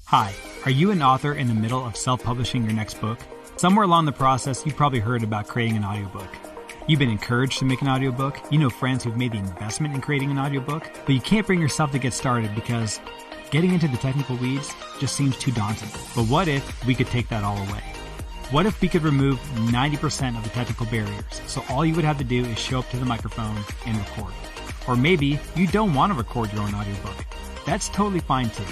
Hi, are you an author in the middle of self-publishing your next book? Somewhere along the process, you've probably heard about creating an audiobook. You've been encouraged to make an audiobook. You know friends who've made the investment in creating an audiobook, but you can't bring yourself to get started because getting into the technical weeds just seems too daunting. But what if we could take that all away? What if we could remove 90% of the technical barriers, so all you would have to do is show up to the microphone and record? Or maybe you don't want to record your own audiobook. That's totally fine too.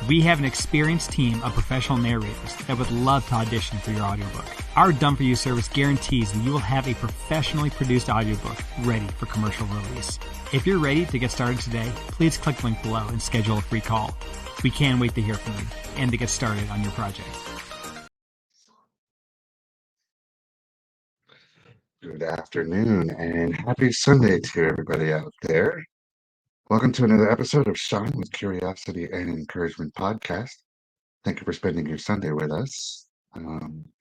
We have an experienced team of professional narrators that would love to audition for your audiobook. Our Done For You service guarantees that you will have a professionally produced audiobook ready for commercial release. If you're ready to get started today, please click the link below and schedule a free call. We can't wait to hear from you and to get started on your project. Good afternoon and happy Sunday to everybody out there. Welcome to another episode of Shine with Curiosity and Encouragement podcast. Thank you for spending your Sunday with us.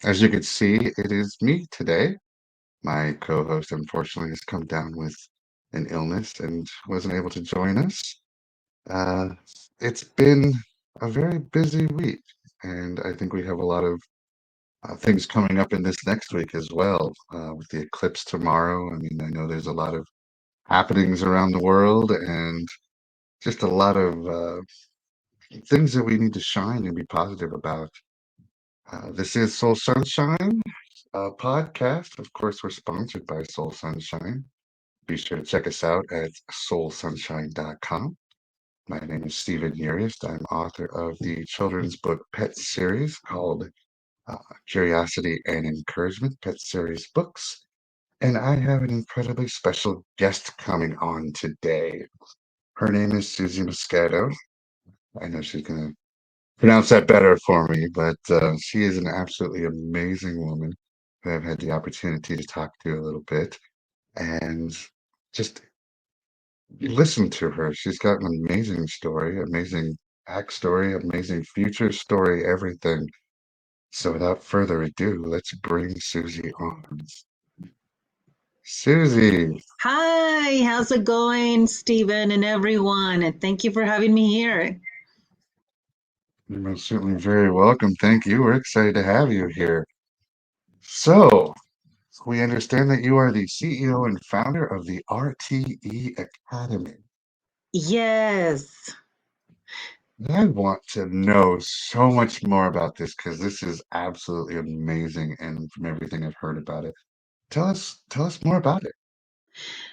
As you can see, it is me today. My co-host, unfortunately, has come down with an illness and wasn't able to join us. It's been a very busy week, and I think we have a lot of things coming up in this next week as well, with the eclipse tomorrow. I mean, I know there's a lot of happenings around the world and just a lot of things that we need to shine and be positive about. This is Soul Sunshine podcast. Of course, we're sponsored by Soul Sunshine. Be sure to check us out at soulsunshine.com. My name is Stephen Yurist. I'm author of the children's book Pet series called Curiosity and Encouragement Pet Series Books. And I have an incredibly special guest coming on today. Her name is Suzie Mosqueda. I know she's going to pronounce that better for me, but she is an absolutely amazing woman who I've had the opportunity to talk to a little bit and just listen to her. She's got an amazing story, amazing backstory, amazing future story, everything. So without further ado, let's bring Suzie on. Suzie. Hi, how's it going, Stephen and everyone? And thank you for having me here. You're most certainly very welcome. Thank you. We're excited to have you here. So, we understand that you are the CEO and founder of the RTE Academy. Yes. I want to know so much more about this because this is absolutely amazing, and from everything I've heard about it, tell us more about it.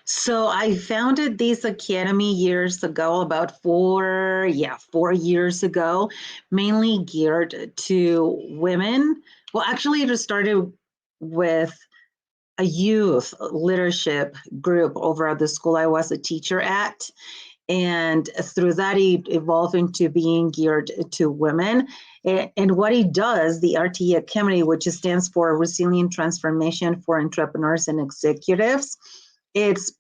So I founded this academy years ago, about 4 years ago, mainly geared to women. Well, actually, it started with a youth leadership group over at the school I was a teacher at. And through that, it evolved into being geared to women. And what it does, the RTE Academy, which stands for Resilient Transformation for Entrepreneurs and Executives, it's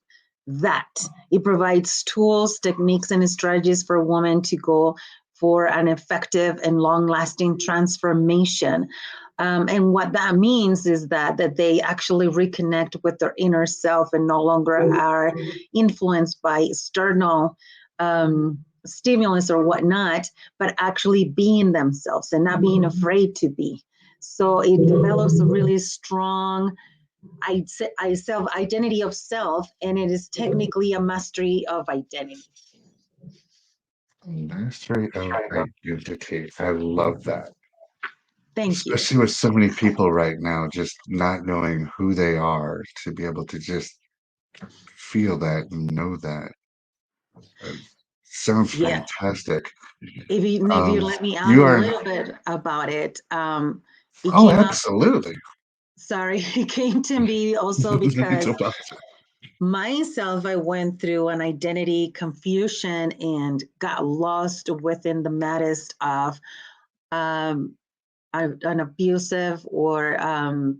that. It provides tools, techniques, and strategies for women to go for an effective and long-lasting transformation. And what that means is that they actually reconnect with their inner self and no longer are influenced by external stimulus or whatnot, but actually being themselves and not being afraid to be. So it develops a really strong identity of self, and it is technically a mastery of identity. Mastery of identity. I love that. Thank you. Especially with so many people right now, just not knowing who they are, to be able to just feel that and know that. Sounds Yeah. fantastic. If you let me add You a are, little bit about it, it oh, came up. absolutely. Sorry, it came to me also It's because about myself, I went through an identity confusion and got lost within the maddest of an abusive or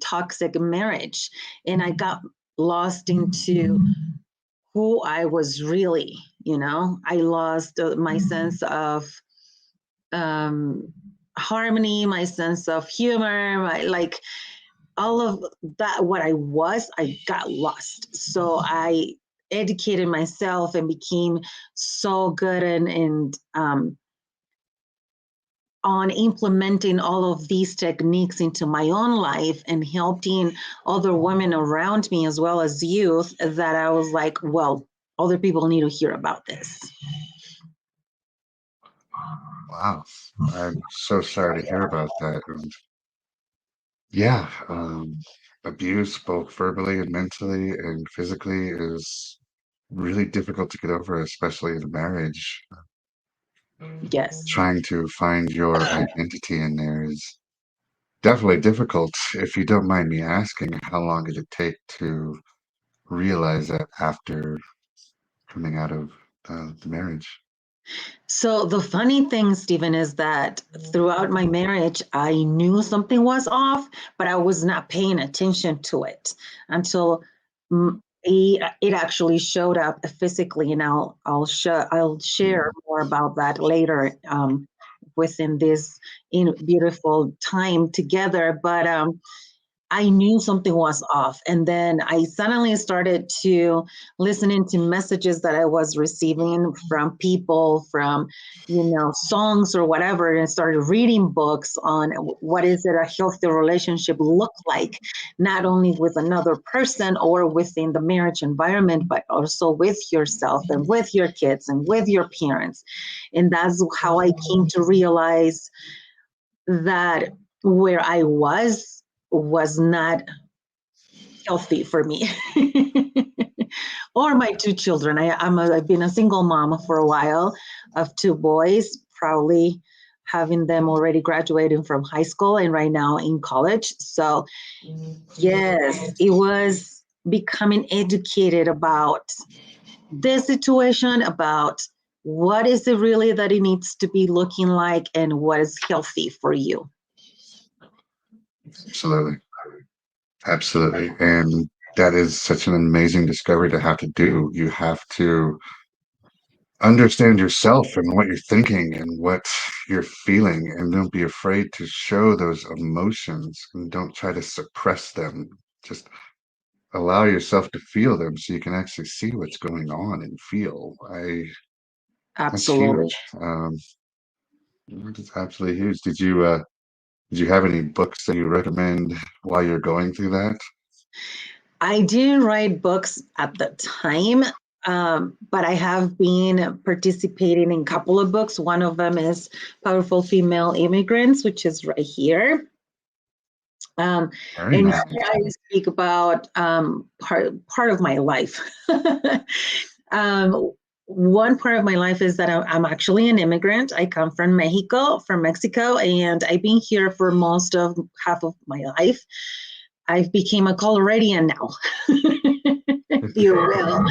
toxic marriage. And I got lost into who I was really, I lost my sense of harmony, my sense of humor, like all of that, what I was, I got lost. So I educated myself and became so good and on implementing all of these techniques into my own life and helping other women around me as well as youth, that I was like, well, other people need to hear about this. Wow. I'm so sorry to hear about that. And yeah, abuse, both verbally and mentally and physically, is really difficult to get over, especially in a marriage. Yes. Trying to find your identity in there is definitely difficult. If you don't mind me asking, how long did it take to realize that after coming out of the marriage? So the funny thing, Stephen, is that throughout my marriage, I knew something was off, but I was not paying attention to it until it actually showed up physically, and I'll share more about that later within this beautiful time together. But I knew something was off. And then I suddenly started to listening to messages that I was receiving from people, from, songs or whatever, and started reading books on what is it a healthy relationship look like, not only with another person or within the marriage environment, but also with yourself and with your kids and with your parents. And that's how I came to realize that where I was not healthy for me or my two children. I've been a single mom for a while of two boys, proudly having them already graduating from high school and right now in college. So yes, it was becoming educated about this situation, about what is it really that it needs to be looking like and what is healthy for you. Absolutely. Absolutely. And that is such an amazing discovery to have to do. You have to understand yourself and what you're thinking and what you're feeling, and don't be afraid to show those emotions and don't try to suppress them. Just allow yourself to feel them so you can actually see what's going on and feel. That's Absolutely. huge. It's absolutely huge. Did you have any books that you recommend while you're going through that? I didn't write books at the time, but I have been participating in a couple of books. One of them is Powerful Female Immigrants, which is right here. Very And nice. here I speak about part of my life. One part of my life is that I'm actually an immigrant. I come from Mexico, and I've been here for most of half of my life. I've become a Coloradian now, if you will.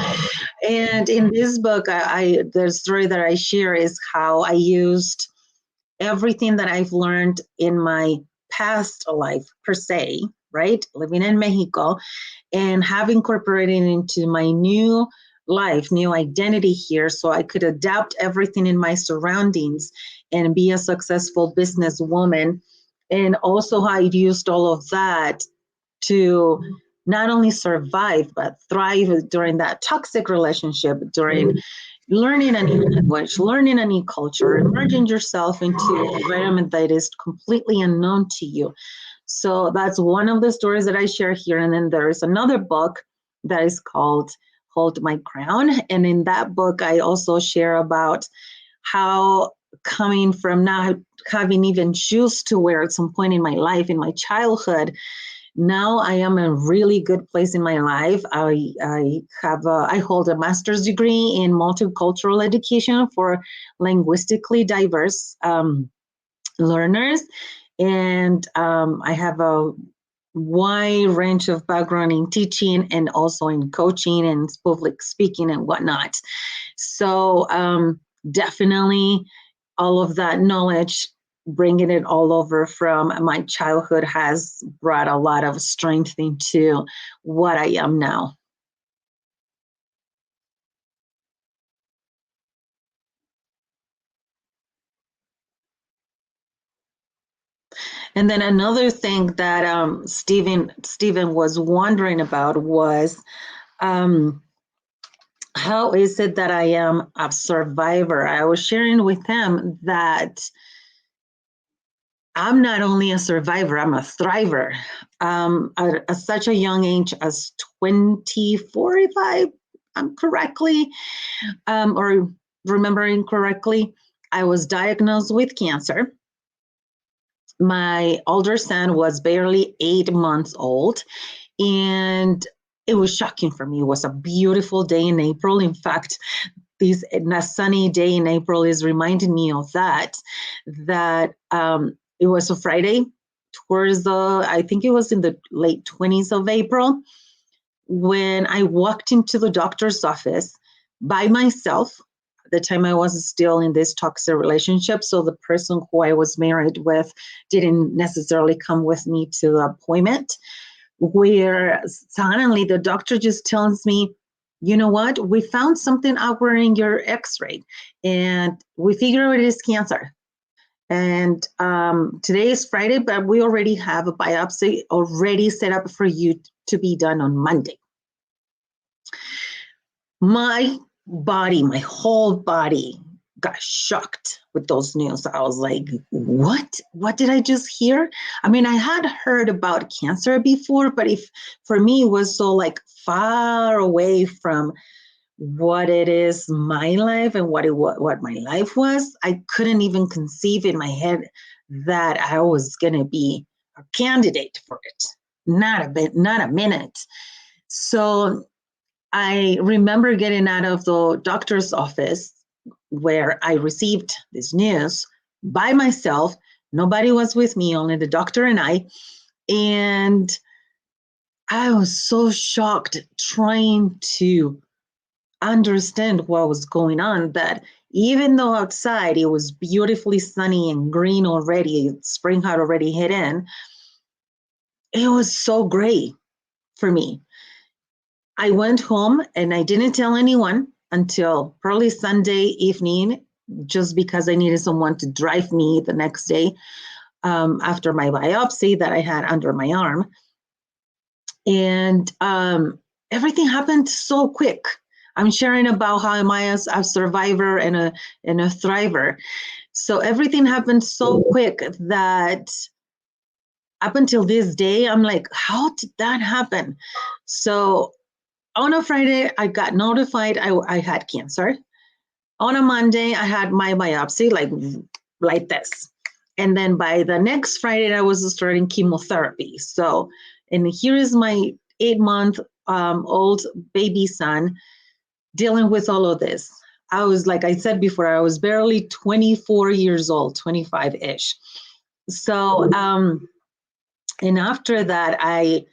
And in this book, the story that I share is how I used everything that I've learned in my past life, per se, right? Living in Mexico, and have incorporated into my new life, new identity here, so I could adapt everything in my surroundings and be a successful businesswoman. And also, I used all of that to not only survive but thrive during that toxic relationship, during learning a new language, learning a new culture, immersing yourself into an environment that is completely unknown to you. So that's one of the stories that I share here. And then there is another book that is called Hold My Crown. And in that book, I also share about how coming from not having even shoes to wear at some point in my life, in my childhood, now I am in a really good place in my life. I hold a master's degree in multicultural education for linguistically diverse learners, and I have a wide range of background in teaching and also in coaching and public speaking and whatnot. So definitely all of that knowledge, bringing it all over from my childhood, has brought a lot of strength into what I am now. And then another thing that Stephen was wondering about was how is it that I am a survivor? I was sharing with him that I'm not only a survivor, I'm a thriver. At such a young age as 24, if I'm correctly, or remembering correctly, I was diagnosed with cancer. My older son was barely 8 months old, and it was shocking for me. It was a beautiful day in April. In fact, a sunny day in April is reminding me of that it was a Friday towards I think it was in the late 20s of April, when I walked into the doctor's office by myself. At the time I was still in this toxic relationship, so the person who I was married with didn't necessarily come with me to the appointment, where suddenly the doctor just tells me, you know what, we found something outward in your x-ray and we figure it is cancer. And today is Friday, but we already have a biopsy already set up for you to be done on Monday. My body, my whole body got shocked with those news. I was like, what did I just hear? I mean, I had heard about cancer before, but if for me it was so like far away from what it is my life and what my life was, I couldn't even conceive in my head that I was gonna be a candidate for it. Not a minute. So I remember getting out of the doctor's office where I received this news by myself. Nobody was with me, only the doctor and I. And I was so shocked trying to understand what was going on, that even though outside it was beautifully sunny and green already, spring had already hit in, it was so gray for me. I went home and I didn't tell anyone until probably Sunday evening, just because I needed someone to drive me the next day after my biopsy that I had under my arm. And everything happened so quick. I'm sharing about how am I as a survivor and a thriver. So everything happened so quick that up until this day, I'm like, how did that happen? So on a Friday, I got notified I had cancer. On a Monday, I had my biopsy, like this. And then by the next Friday, I was starting chemotherapy. So, and here is my 8-month old baby son dealing with all of this. I was, like I said before, I was barely 24 years old, 25-ish. So, and after that, I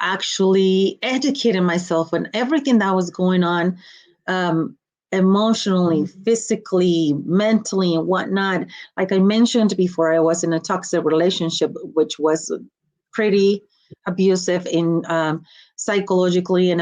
actually educated myself on everything that was going on, emotionally, physically, mentally, and whatnot. Like I mentioned before, I was in a toxic relationship, which was pretty abusive in psychologically and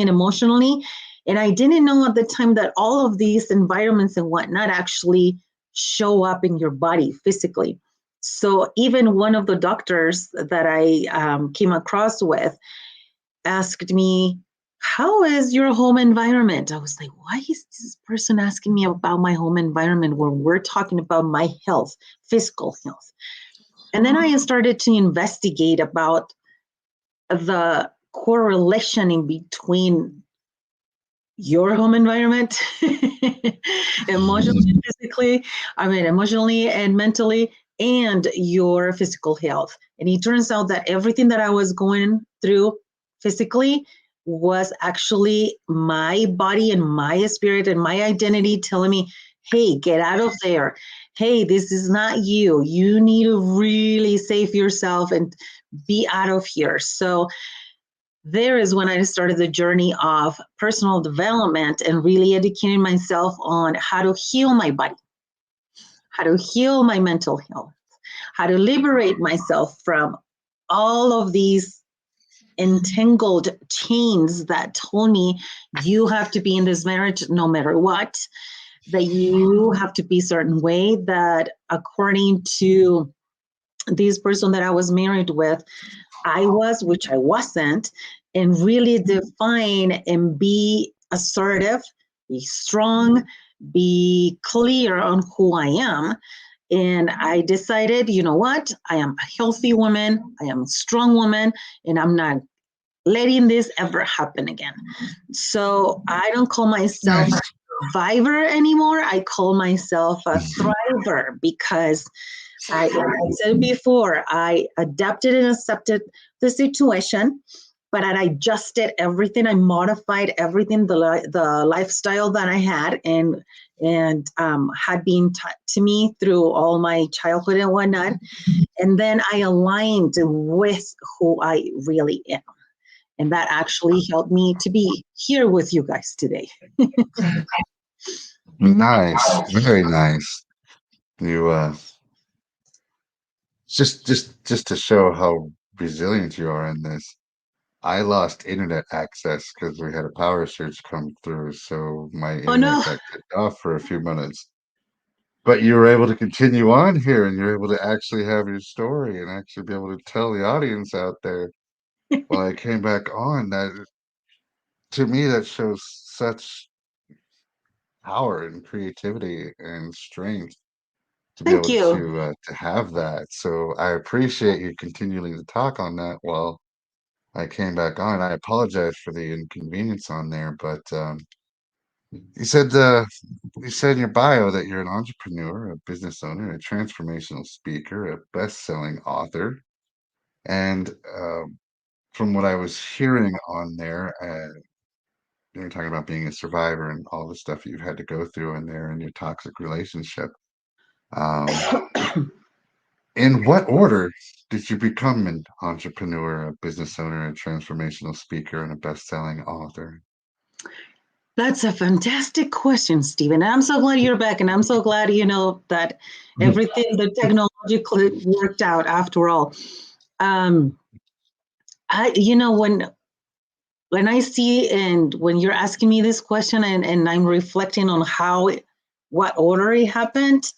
emotionally. And I didn't know at the time that all of these environments and whatnot actually show up in your body physically. So even one of the doctors that I came across with asked me, how is your home environment? I was like, why is this person asking me about my home environment when we're talking about my health, physical health? And then I started to investigate about the correlation in between your home environment, emotionally, physically, emotionally and mentally, and your physical health. And it turns out that everything that I was going through physically was actually my body and my spirit and my identity telling me, hey, get out of there. Hey, this is not you. You need to really save yourself and be out of here. So there is when I started the journey of personal development and really educating myself on how to heal my body, how to heal my mental health, how to liberate myself from all of these entangled chains that told me you have to be in this marriage no matter what, that you have to be a certain way, that according to this person that I was married with, I was, which I wasn't, and really define and be assertive, be strong, be clear on who I am, And I decided, you know what? I am a healthy woman, I am a strong woman, and I'm not letting this ever happen again. So I don't call myself Nice. a survivor anymore. I call myself a thriver because like I said before, I adapted and accepted the situation, but I adjusted everything. I modified everything, the lifestyle that I had and had been taught to me through all my childhood and whatnot. And then I aligned with who I really am. And that actually helped me to be here with you guys today. Nice. Very nice. You just to show how resilient you are in this. I lost internet access because we had a power surge come through, so my Oh internet no, got cut off for a few minutes. But you were able to continue on here and you're able to actually have your story and actually be able to tell the audience out there while I came back on. That to me that shows such power and creativity and strength to be thank able you. to have that. So I appreciate you continuing to talk on that while I came back on. I apologize for the inconvenience on there, but you said you said in your bio that you're an entrepreneur, a business owner, a transformational speaker, a best-selling author, and from what I was hearing on there, you were talking about being a survivor and all the stuff you've had to go through in there in your toxic relationship. Um, in what order did you become an entrepreneur, a business owner, a transformational speaker, and a best-selling author? That's a fantastic question, Stephen. I'm so glad you're back, and I'm so glad that everything the technologically worked out after all. Um, I, when I see and when you're asking me this question, and I'm reflecting on what order it happened.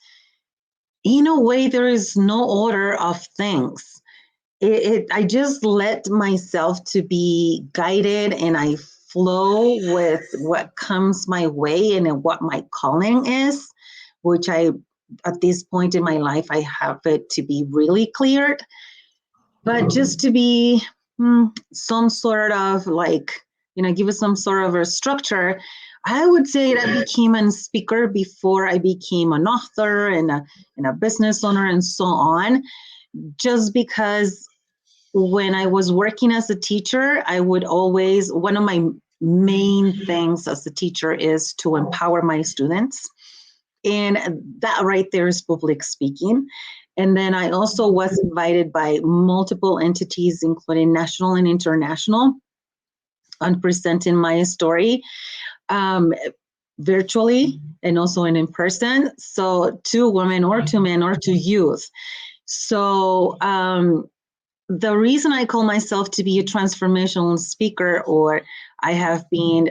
In a way, there is no order of things. I just let myself to be guided, and I flow with what comes my way and what my calling is, which I at this point in my life I have it to be really cleared. But just to be some sort of give it some sort of a structure, I would say that I became a speaker before I became an author and a business owner and so on, just because when I was working as a teacher, I would always, one of my main things as a teacher is to empower my students. And that right there is public speaking. And then I also was invited by multiple entities, including national and international, on presenting my story virtually and also in person. So to women or to men or to youth. So the reason I call myself to be a transformational speaker, or I have been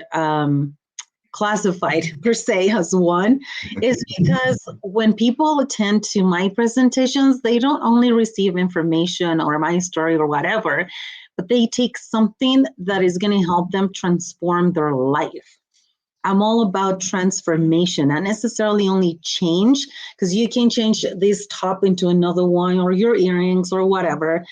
classified per se as one, is because when people attend to my presentations, they don't only receive information or my story or whatever, but they take something that is going to help them transform their life. I'm all about transformation, not necessarily only change, because you can change this top into another one or your earrings or whatever.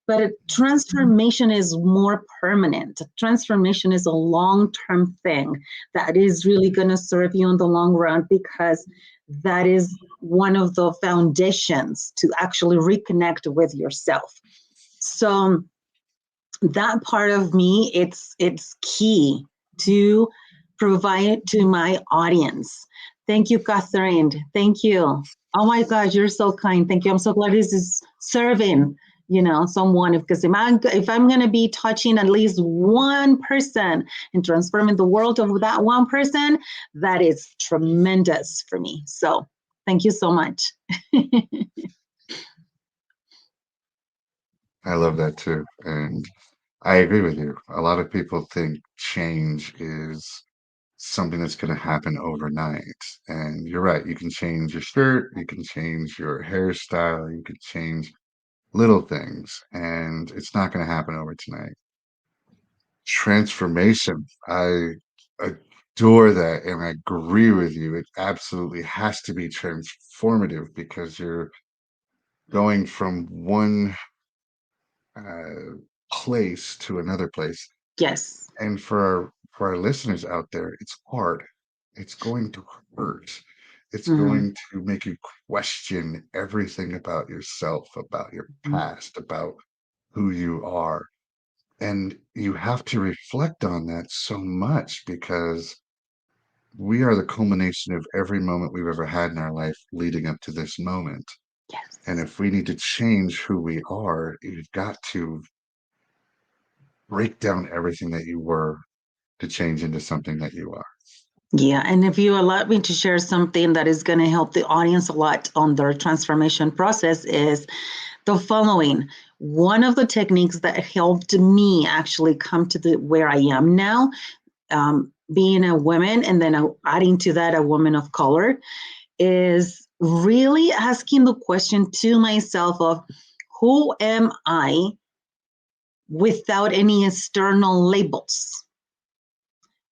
But a transformation is more permanent. Transformation is a long-term thing that is really going to serve you in the long run, because that is one of the foundations to actually reconnect with yourself. So that part of me, it's key to provide to my audience. Thank you, Catherine. Thank you. Oh my gosh, you're so kind. Thank you. I'm so glad this is serving, someone. Because if I'm going to be touching at least one person and transforming the world of that one person, that is tremendous for me. So thank you so much. I love that too. And I agree with you. A lot of people think change is something that's going to happen overnight. And you're right. You can change your shirt, you can change your hairstyle, you can change little things, and it's not going to happen over tonight. Transformation. I adore that, and I agree with you. It absolutely has to be transformative because you're going from one uh, place to another place. Yes. And for our listeners out there, it's hard. It's going to hurt. It's Mhm. going to make you question everything about yourself, about your past, about who you are. And you have to reflect on that so much because we are the culmination of every moment we've ever had in our life leading up to this moment. And Yes. if we need to change who we are, you've got to break down everything that you were to change into something that you are. Yeah, and if you allow me to share something that is going to help the audience a lot on their transformation process is the following. One of the techniques that helped me actually come to the where I am now, being a woman, and then adding to that a woman of color, is really asking the question to myself of who am I without any external labels,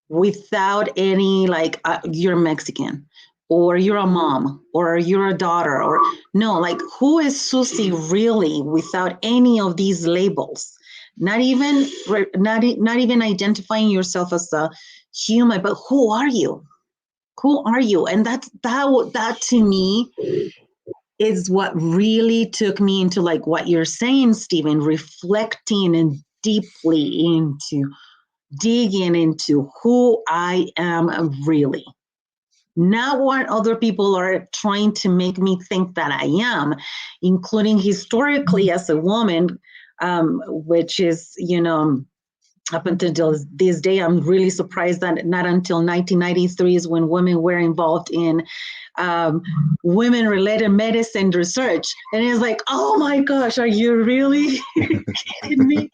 without any like you're Mexican or you're a mom or you're a daughter, or no, like who is Susie really without any of these labels, not even not even identifying yourself as a human, but who are you? And that to me is what really took me into like what you're saying, Stephen, reflecting and deeply into digging into who I am really, not what other people are trying to make me think that I am, including historically as a woman, which is, up until this day, I'm really surprised that not until 1993 is when women were involved in women-related medicine research. And it's like, oh my gosh, are you really kidding me?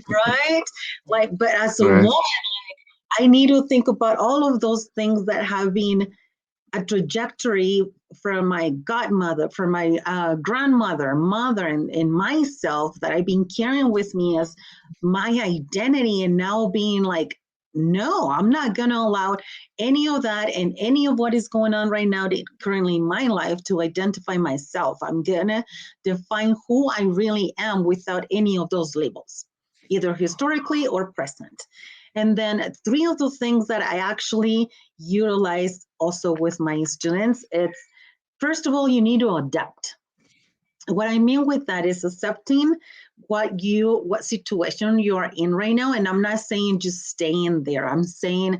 Right? Like, but as a Right. woman, I need to think about all of those things that have been a trajectory from my godmother, from my grandmother, mother, and myself that I've been carrying with me as my identity, and now being like, no, I'm not going to allow any of that and any of what is going on right now currently in my life to identify myself. I'm going to define who I really am without any of those labels, either historically or present. And then three of the things that I actually utilize also with my students, it's first of all, you need to adapt. What I mean with that is accepting what situation you are in right now. And I'm not saying just staying there. I'm saying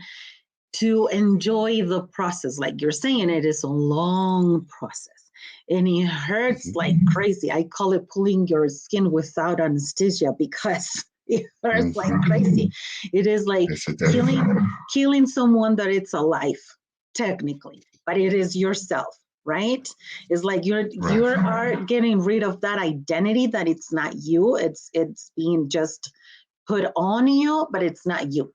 to enjoy the process. Like you're saying, it is a long process and it hurts like crazy. I call it pulling your skin without anesthesia because it hurts like crazy. It is like Yes, it does. killing someone that it's alive, technically, but it is yourself, right? It's like you Right. are getting rid of that identity that it's not you. It's being just put on you, but it's not you.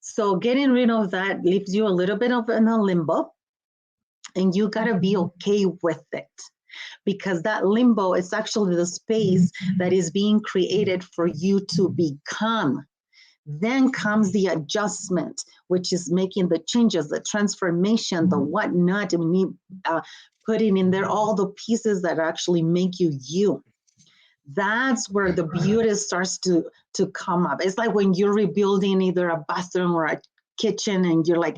So getting rid of that leaves you a little bit of in a limbo, and you got to be okay with it, because that limbo is actually the space that is being created for you to become. Then comes the adjustment, which is making the changes, the transformation, the whatnot, and me putting in there all the pieces that actually make you you. That's where the beauty starts to come up. It's like when you're rebuilding either a bathroom or a kitchen and you're like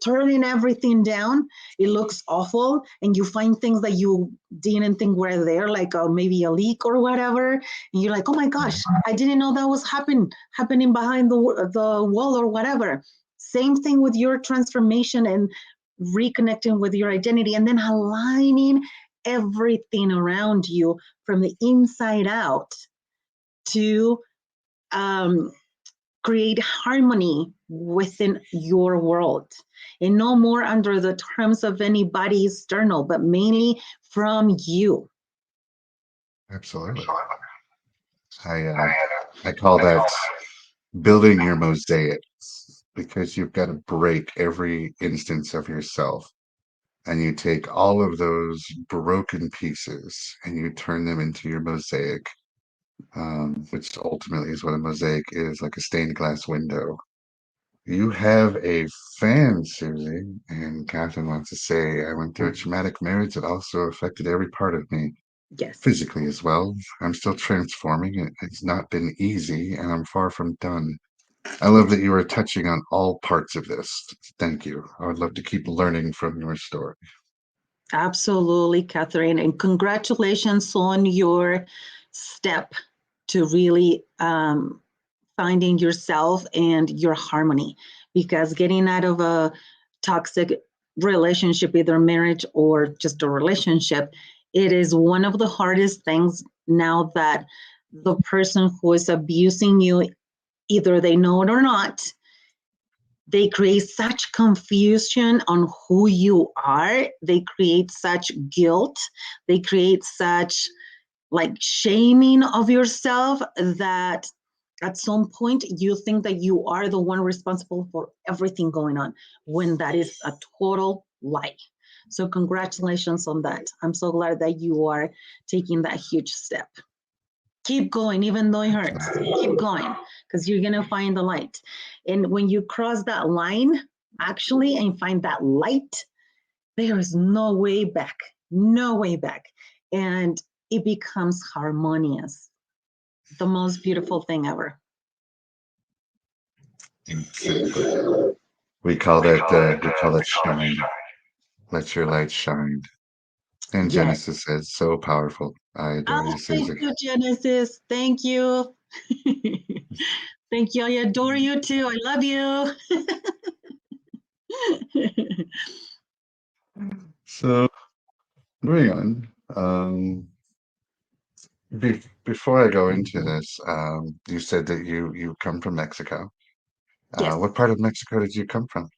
turning everything down. It looks awful, and you find things that you didn't think were there, like maybe a leak or whatever, and you're like, oh my gosh, I didn't know that was happening behind the wall or whatever. Same thing with your transformation and reconnecting with your identity, and then aligning everything around you from the inside out to um, create harmony within your world, and no more under the terms of anybody external, but mainly from you. Absolutely. I call that building your mosaic because you've got to break every instance of yourself and you take all of those broken pieces and you turn them into your mosaic, which ultimately is what a mosaic is, like a stained glass window. You have a fan, Susie, and Catherine wants to say, I went through a traumatic marriage that also affected every part of me, Yes. physically as well. I'm still transforming. It's not been easy, and I'm far from done. I love that you are touching on all parts of this. Thank you. I would love to keep learning from your story. Absolutely, Catherine. And congratulations on your step to really finding yourself and your harmony, because getting out of a toxic relationship, either marriage or just a relationship, it is one of the hardest things now that the person who is abusing you, either they know it or not, they create such confusion on who you are. They create such guilt. They create such like shaming of yourself that at some point you think that you are the one responsible for everything going on, when that is a total lie. So congratulations on that. I'm so glad that you are taking that huge step. Keep going, even though it hurts. Keep going, because you're going to find the light. And when you cross that line, actually, and find that light, there is no way back, no way back. And it becomes harmonious. The most beautiful thing ever. We call that shine. Let your light shine. And Yes. Genesis says, so powerful. I adore Oh, you, thank Susie. you, Genesis. Thank you. Thank you. I adore you too. I love you. So, moving on. Before I go into this, you said that you come from Mexico. Yes. What part of Mexico did you come from?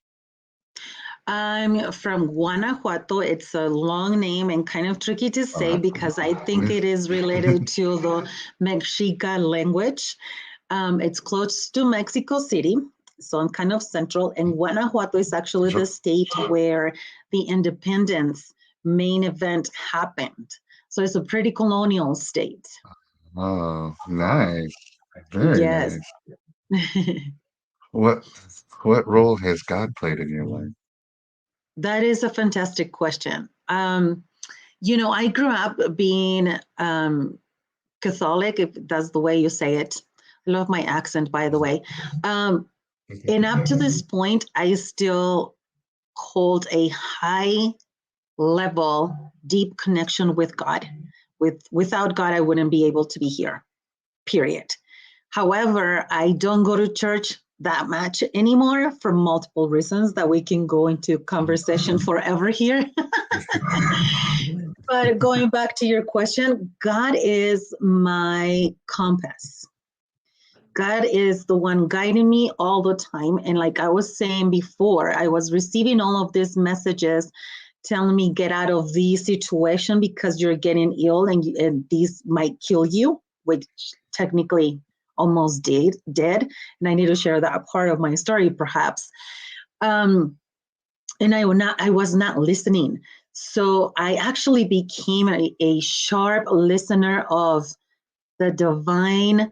I'm from Guanajuato. It's a long name and kind of tricky to say because I think it is related to the Mexica language. It's close to Mexico City, so I'm kind of central. And Guanajuato is actually the state where the independence main event happened. So it's a pretty colonial state. Oh, nice. Very Yes. nice. What what role has God played in your life? That is a fantastic question. I grew up being Catholic, if that's the way you say it. I love my accent, by the way. And up to this point, I still hold a high level, deep connection with God. Without God, I wouldn't be able to be here, period. However, I don't go to church that much anymore for multiple reasons that we can go into conversation forever here. But going back to your question, God is my compass. God is the one guiding me all the time. And like I was saying before, I was receiving all of these messages telling me get out of this situation because you're getting ill and these might kill you, which technically almost dead. And I need to share that part of my story perhaps. And I was not listening. So I actually became a sharp listener of the divine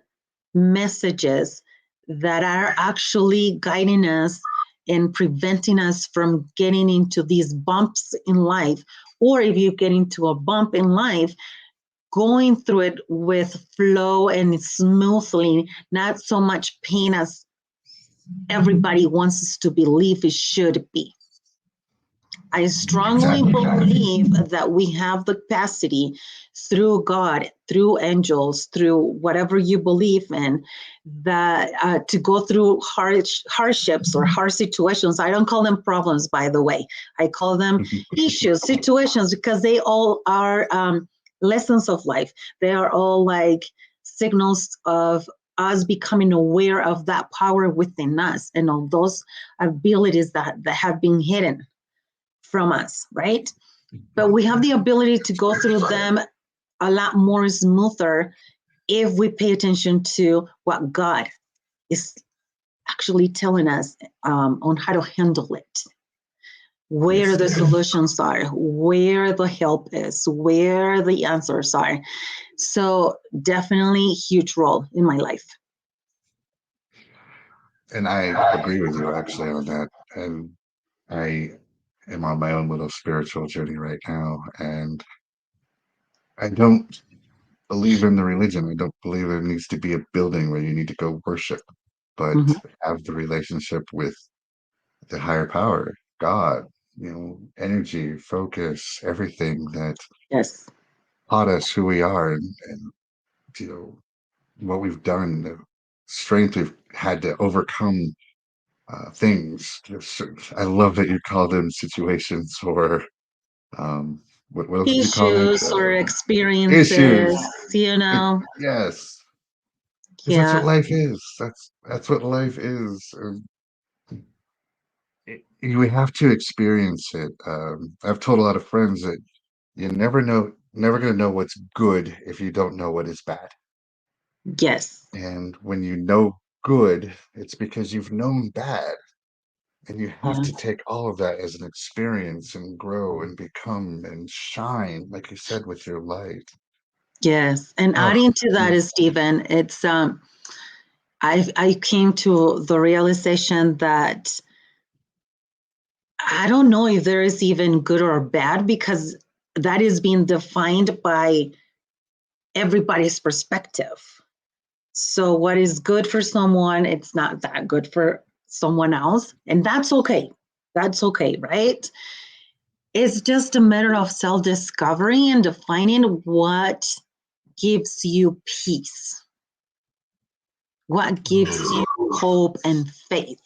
messages that are actually guiding us and preventing us from getting into these bumps in life. Or if you get into a bump in life, going through it with flow and smoothly, not so much pain as everybody wants us to believe it should be. I strongly believe that we have the capacity through God, through angels, through whatever you believe in, that to go through hardships or hard situations. I don't call them problems, by the way. I call them issues, situations, because they all are lessons of life. They are all like signals of us becoming aware of that power within us and all those abilities that have been hidden from us, right? But we have the ability to go through them a lot more smoother if we pay attention to what God is actually telling us on how to handle it, where the solutions are, where the help is, where the answers are. So definitely huge role in my life. And I agree with you actually on that. And I am on my own little spiritual journey right now, and I don't believe in the religion. I don't believe there needs to be a building where you need to go worship, but Mhm. have the relationship with the higher power, God, energy, focus, everything that Yes. taught us who we are, and what we've done, the strength we've had to overcome things. I love that you call them situations or um, what else did you call it? Issues or experiences, Issues. you know. Yes, because that's what Yeah. life is. That's what life is. We have to experience it. I've told a lot of friends that you never gonna know what's good if you don't know what is bad. Yes. And when you know good, it's because you've known bad. And you have Yeah. to take all of that as an experience and grow and become and shine, like you said, with your light. Yes. And Oh, adding to that yeah. is Stephen, it's I came to the realization that I don't know if there is even good or bad because that is being defined by everybody's perspective. So what is good for someone, it's not that good for someone else, and that's okay. That's okay, right? It's just a matter of self-discovery and defining what gives you peace, what gives you hope and faith.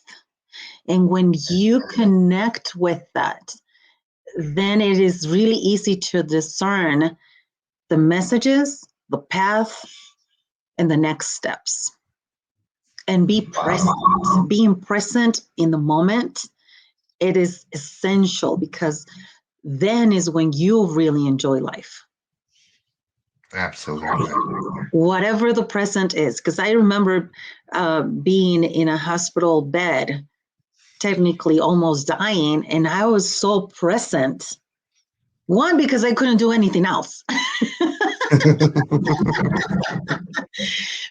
And when you connect with that, then it is really easy to discern the messages, the path, and the next steps. And be present. Being present in the moment, it is essential because then is when you really enjoy life. Absolutely. Whatever the present is. Because I remember being in a hospital bed, technically almost dying, and I was so present. One, because I couldn't do anything else.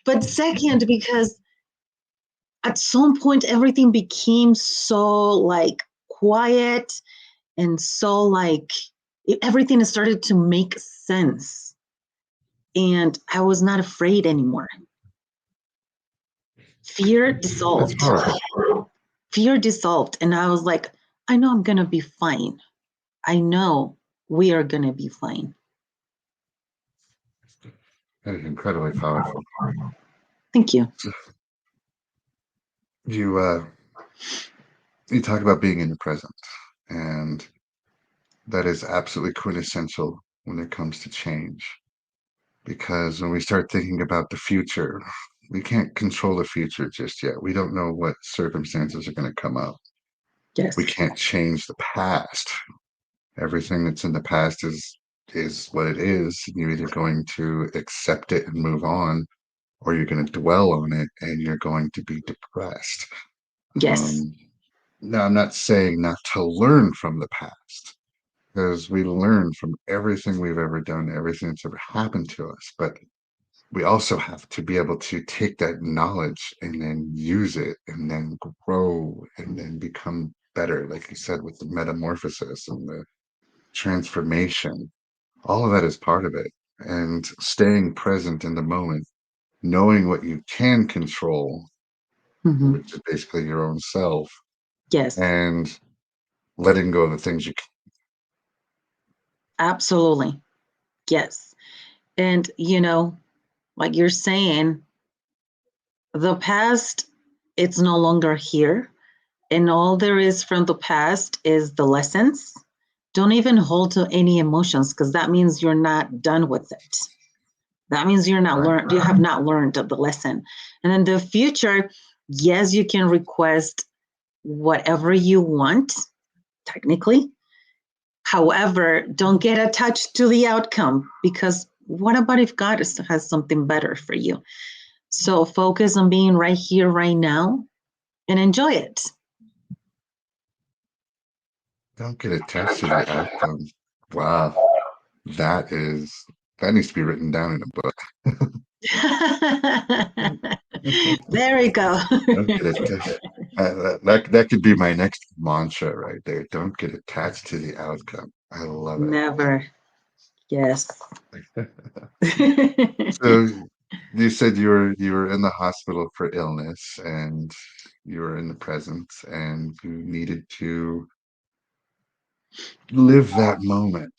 But second, because at some point everything became so like quiet and so like everything started to make sense. And I was not afraid anymore. Fear That's dissolved. powerful. Fear dissolved. And I was like, I know I'm going to be fine. I know we are going to be fine. That is incredibly powerful. Thank you. You you talk about being in the present, and that is absolutely quintessential when it comes to change. Because when we start thinking about the future, we can't control the future just yet. We don't know what circumstances are going to come up. We Yes. can't change the past. Everything that's in the past is what it is. You're either going to accept it and move on, or you're going to dwell on it and you're going to be depressed. Yes. Um, Now, I'm not saying not to learn from the past, because we learn from everything we've ever done, everything that's ever happened to us. But we also have to be able to take that knowledge and then use it and then grow and then become better, like you said, with the metamorphosis and the transformation. All of that is part of it. And staying present in the moment, knowing what you can control, Mm-hmm. which is basically your own self, Yes. and letting go of the things you Absolutely. Yes. And, like you're saying, the past, it's no longer here. And all there is from the past is the lessons. Don't even hold to any emotions because that means you're not done with it. That means you're not can. learned, you have not learned the lesson. And in the future, yes, you can request whatever you want, technically. However, don't get attached to the outcome because what about if God has something better for you? So focus on being right here, right now, and enjoy it. Don't get attached to the outcome. Wow, that needs to be written down in a book. There we go. Don't get attached. That could be my next mantra right there. Don't get attached to the outcome. I love it. Never. Yes. So you said you were in the hospital for illness and you were in the present and you needed to live that moment.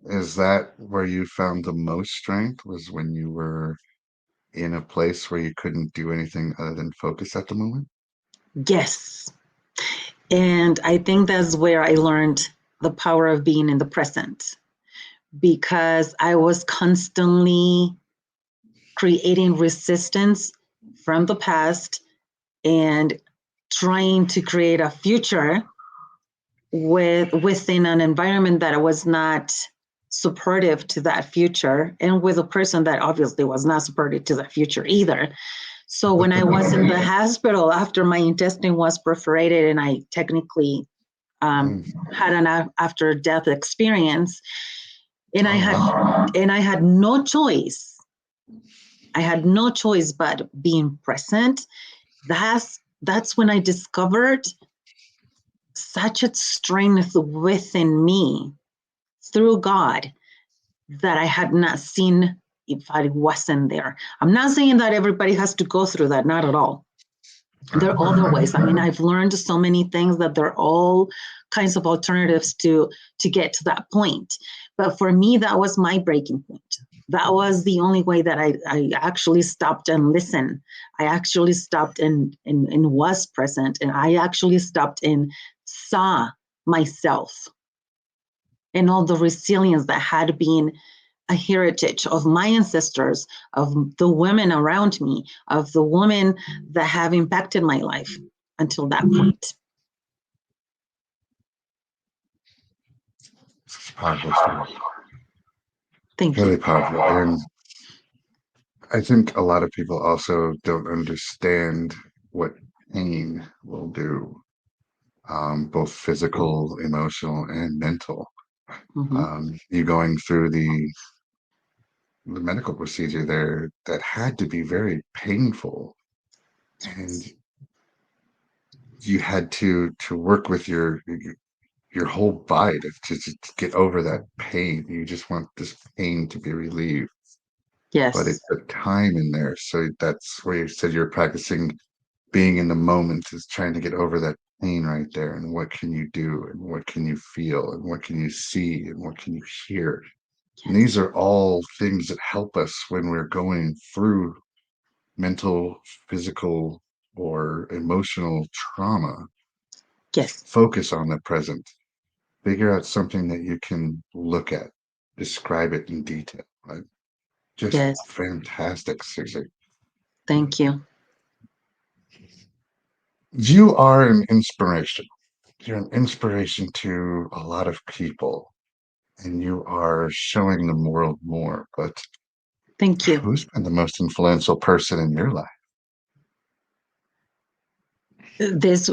Is that where you found the most strength? Was when you were in a place where you couldn't do anything other than focus at the moment? Yes. And I think that's where I learned the power of being in the present, because I was constantly creating resistance from the past and trying to create a future within an environment that was not supportive to that future, and with a person that obviously was not supportive to that future either. So when I was in the hospital after my intestine was perforated and I technically had an after death experience, and I had no choice. I had no choice but being present. That's when I discovered such a strength within me through God that I had not seen if I wasn't there. I'm not saying that everybody has to go through that, not at all. There are other ways. I mean, I've learned so many things that there are all kinds of alternatives to get to that point. But for me, that was my breaking point. That was the only way that I actually stopped and listened. I actually stopped and was present. And I actually stopped and saw myself and all the resilience that had been a heritage of my ancestors, of the women around me, of the women that have impacted my life until that point. It's powerful story. Thank Really you. powerful. And I think a lot of people also don't understand what pain will do, both physical, emotional, and mental. You going through the medical procedure there that had to be very painful, and you had to work with your whole body to get over that pain. You just want this pain to be relieved, but it Yes. took time in there. So that's where you said you're practicing being in the moment, is trying to get over that pain right there. And what can you do? And what can you feel? And what can you see? And what can you hear? And these are all things that help us when we're going through mental, physical, or emotional trauma. Yes. Focus on the present. Figure out something that you can look at, describe it in detail. Right? Just Yes. fantastic, Suzie. Thank you. You are an inspiration. You're an inspiration to a lot of people, and you are showing the world more. But Thank you. who's been the most influential person in your life? This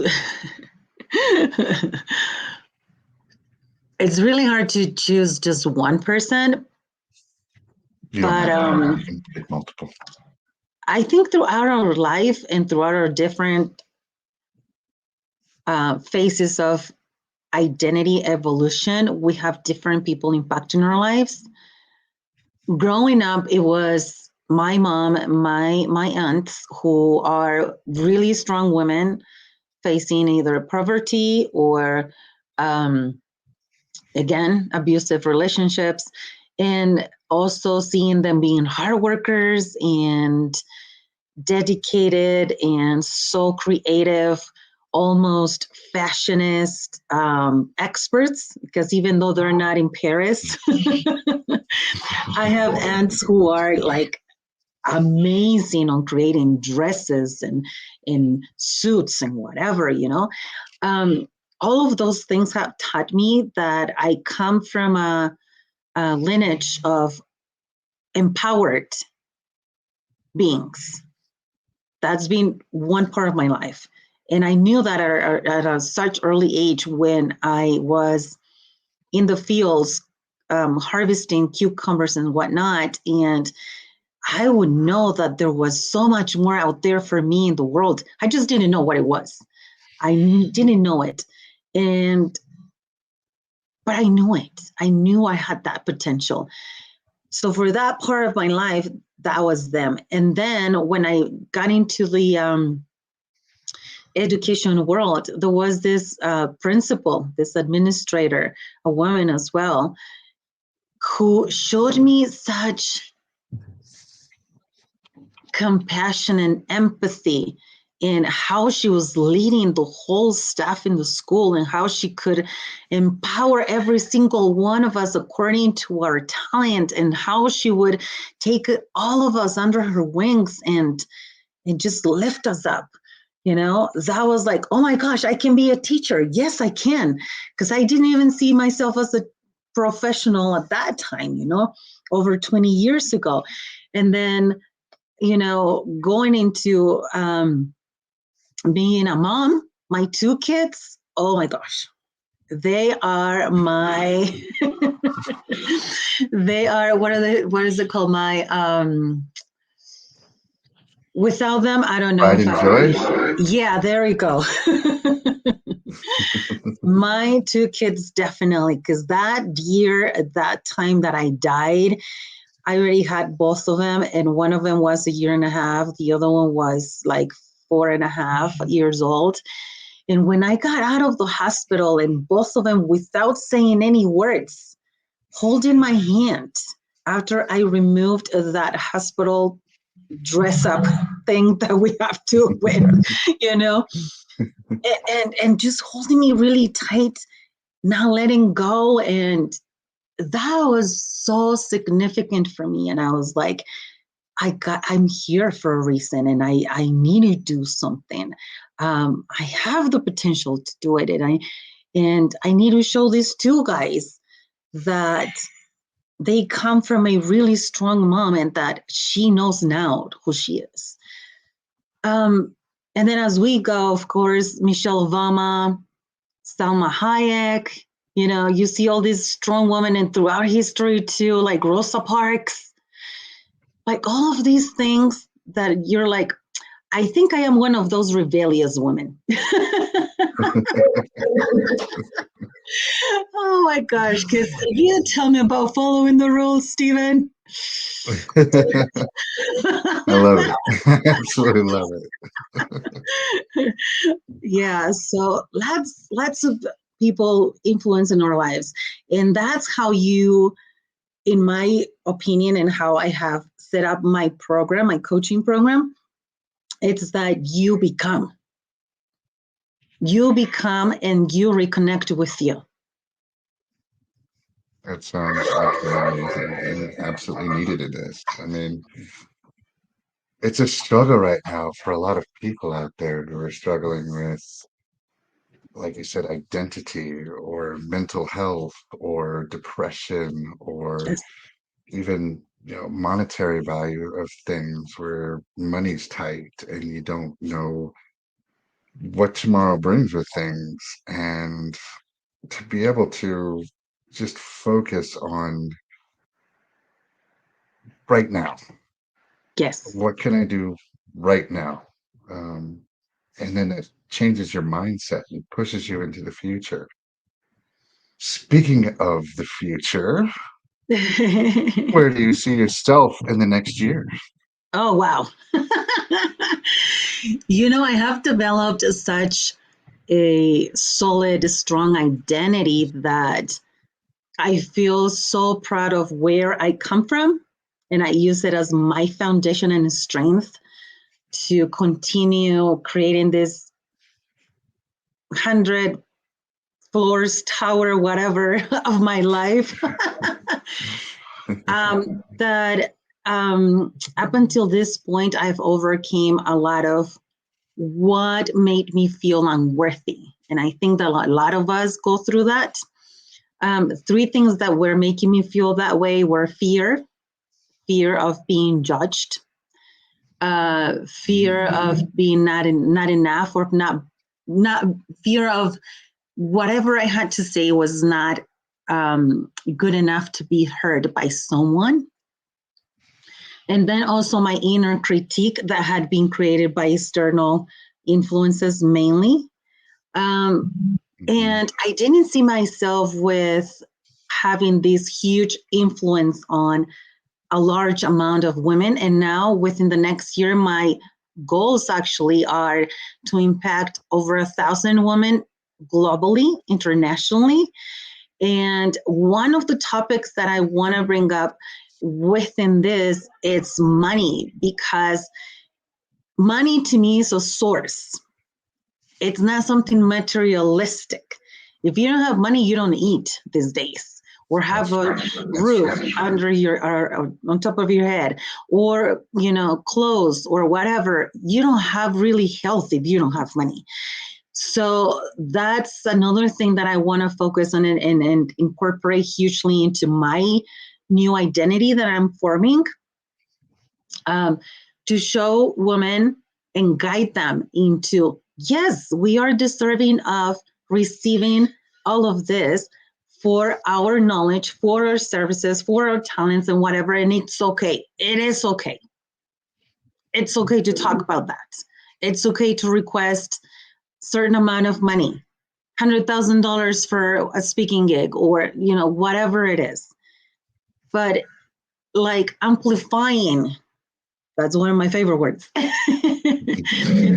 it's really hard to choose just one person, You don't but have to. You can pick multiple. I think throughout our life and throughout our different phases of identity evolution, we have different people impacting our lives. Growing up, it was my mom, my aunts, who are really strong women facing either poverty or again, abusive relationships, and also seeing them being hard workers and dedicated and so creative, almost fashionist experts, because even though they're not in Paris, I have aunts who are like amazing on creating dresses and in suits and whatever, you know. All of those things have taught me that I come from a lineage of empowered beings. That's been one part of my life. And I knew that at such early age, when I was in the fields harvesting cucumbers and whatnot, and I would know that there was so much more out there for me in the world. I just didn't know what it was. I didn't know it. But I knew it. I knew I had that potential. So for that part of my life, that was them. And then when I got into the education world, there was this principal, this administrator, a woman as well, who showed me such compassion and empathy in how she was leading the whole staff in the school and how she could empower every single one of us according to our talent, and how she would take all of us under her wings and just lift us up. That was like, oh my gosh, I can be a teacher. Yes, I can. Because I didn't even see myself as a professional at that time, over 20 years ago. And then going into being a mom, my 2 kids, oh my gosh, they are my, what is it called? Without them, I don't know. Pride and joy? Yeah, there we go. My 2 kids, definitely, because that year, at that time that I died, I already had both of them, and one of them was 1.5 years. The other one was like 4.5 years old. And when I got out of the hospital, and both of them, without saying any words, holding my hand after I removed that hospital dress up thing that we have to wear, and just holding me really tight, not letting go. And that was so significant for me. And I was like, I'm here for a reason, and I need to do something. I have the potential to do it, and I need to show these 2 guys that they come from a really strong mom, and that she knows now who she is. And then as we go, of course, Michelle Obama, Salma Hayek, you see all these strong women, and throughout history too, like Rosa Parks, like all of these things that you're like, I think I am one of those rebellious women. Oh my gosh, because you tell me about following the rules, Stephen. I love it. I absolutely love it. Yeah, so lots of people influence in our lives. And that's how you, in my opinion, and how I have set up my program, my coaching program, it's that you become and you reconnect with you. That sounds absolutely amazing and absolutely needed in this. I mean, it's a struggle right now for a lot of people out there who are struggling with, like you said, identity or mental health or depression or Yes. even, monetary value of things where money's tight and you don't know what tomorrow brings with things. And to be able to just focus on right now. Yes. What can I do right now? And then it changes your mindset and pushes you into the future. Speaking of the future, where do you see yourself in the next year? Oh, wow. I have developed such a solid, strong identity that I feel so proud of where I come from. And I use it as my foundation and strength to continue creating this 100 floors, tower, whatever of my life. That up until this point, I've overcame a lot of what made me feel unworthy. And I think that a lot of us go through that. 3 things that were making me feel that way were fear of being judged, fear of being not enough, or not fear of whatever I had to say was not good enough to be heard by someone. And then also my inner critique that had been created by external influences mainly. And I didn't see myself with having this huge influence on a large amount of women. And now within the next year, my goals actually are to impact over 1,000 women globally, internationally. And one of the topics that I want to bring up within this is money, because money to me is a source. It's not something materialistic. If you don't have money, you don't eat these days, or have a roof under your or on top of your head, or clothes or whatever. You don't have really health if you don't have money. So that's another thing that I want to focus on and incorporate hugely into my new identity that I'm forming, to show women and guide them into, yes, we are deserving of receiving all of this for our knowledge, for our services, for our talents and whatever. And it's okay. It is okay. It's okay to talk about that. It's okay to request certain amount of money, $100,000 for a speaking gig, or whatever it is. But like amplifying, that's one of my favorite words.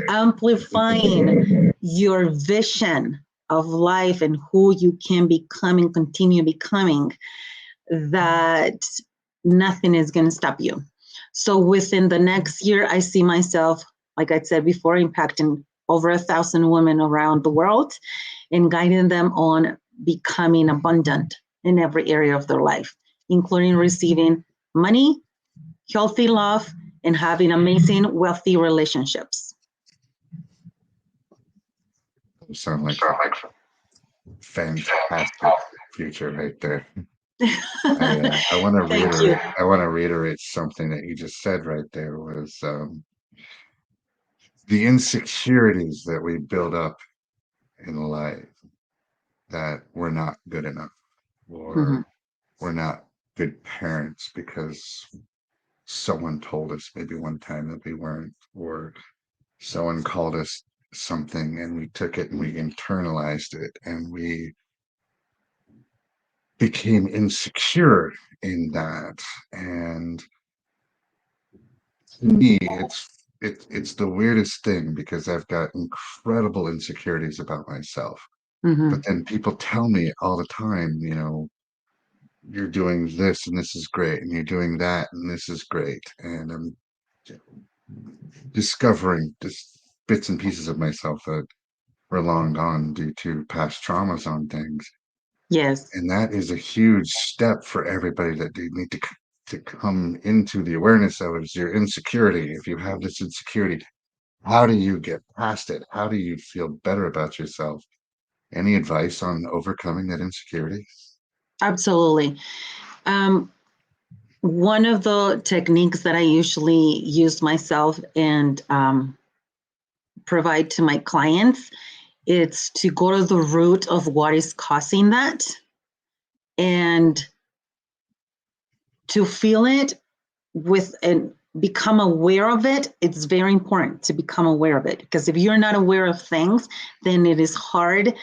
Amplifying your vision of life and who you can become and continue becoming, that nothing is going to stop you. So within the next year, I see myself, like I said before, impacting over 1,000 women around the world and guiding them on becoming abundant in every area of their life, including receiving money, healthy love, and having amazing, wealthy relationships. Sound like a fantastic future right there. I want to reiterate. I want to reiterate something that you just said right there. Was the insecurities that we build up in life, that we're not good enough, or we're not good parents because someone told us maybe one time that we weren't, or someone called us something and we took it and we internalized it and we became insecure in that. And to me, it's the weirdest thing, because I've got incredible insecurities about myself. But then people tell me all the time, you're doing this and this is great, and you're doing that and this is great. And I'm discovering just bits and pieces of myself that were long gone due to past traumas on things. Yes. And that is a huge step for everybody, that they need to come into the awareness of it, is your insecurity. If you have this insecurity, how do you get past it? How do you feel better about yourself? Any advice on overcoming that insecurity? Absolutely. One of the techniques that I usually use myself and provide to my clients, it's to go to the root of what is causing that, and to feel it with and become aware of it. It's very important to become aware of it, because if you're not aware of things, then it is hard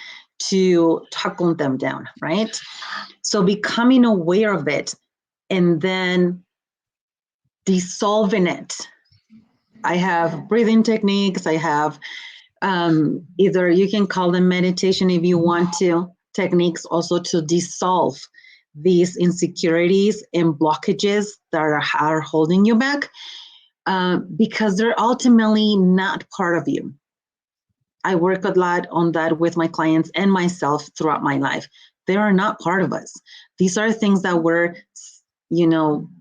to tackle them down, right? So becoming aware of it and then dissolving it. I have breathing techniques. I have either you can call them meditation if you want to, techniques also to dissolve these insecurities and blockages that are holding you back, because they're ultimately not part of you. I work a lot on that with my clients and myself throughout my life. They are not part of us. These are things that were,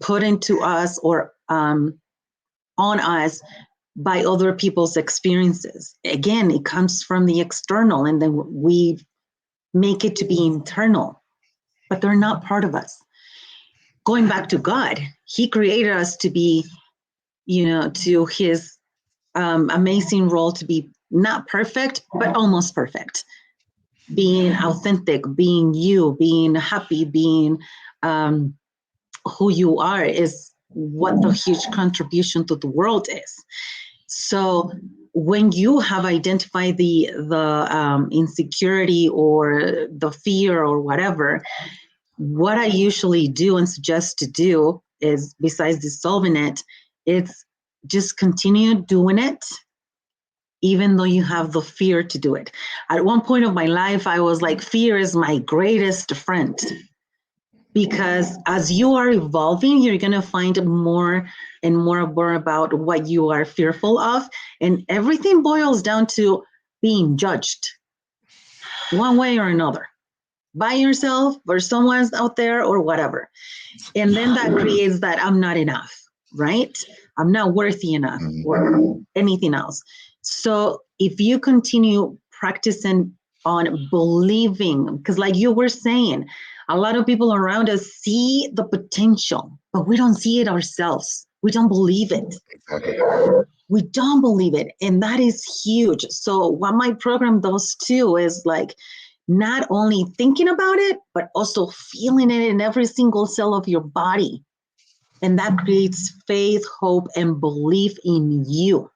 put into us or on us by other people's experiences. Again, it comes from the external, and then we make it to be internal, but they're not part of us. Going back to God, He created us to be, to His amazing role, to be not perfect, but almost perfect. Being authentic, being you, being happy, being who you are is what the huge contribution to the world is. So when you have identified the insecurity or the fear or whatever, what I usually do and suggest to do is, besides dissolving it, it's just continue doing it, even though you have the fear to do it. At one point of my life, I was like, fear is my greatest friend. Because as you are evolving, you're going to find more and more about what you are fearful of. And everything boils down to being judged one way or another, by yourself or someone's out there or whatever. And then that creates that I'm not enough, right? I'm not worthy enough or anything else. So if you continue practicing on believing, because like you were saying, a lot of people around us see the potential, but we don't see it ourselves. We don't believe it. We don't believe it. And that is huge. So what my program does too is like not only thinking about it, but also feeling it in every single cell of your body. And that creates faith, hope, and belief in you.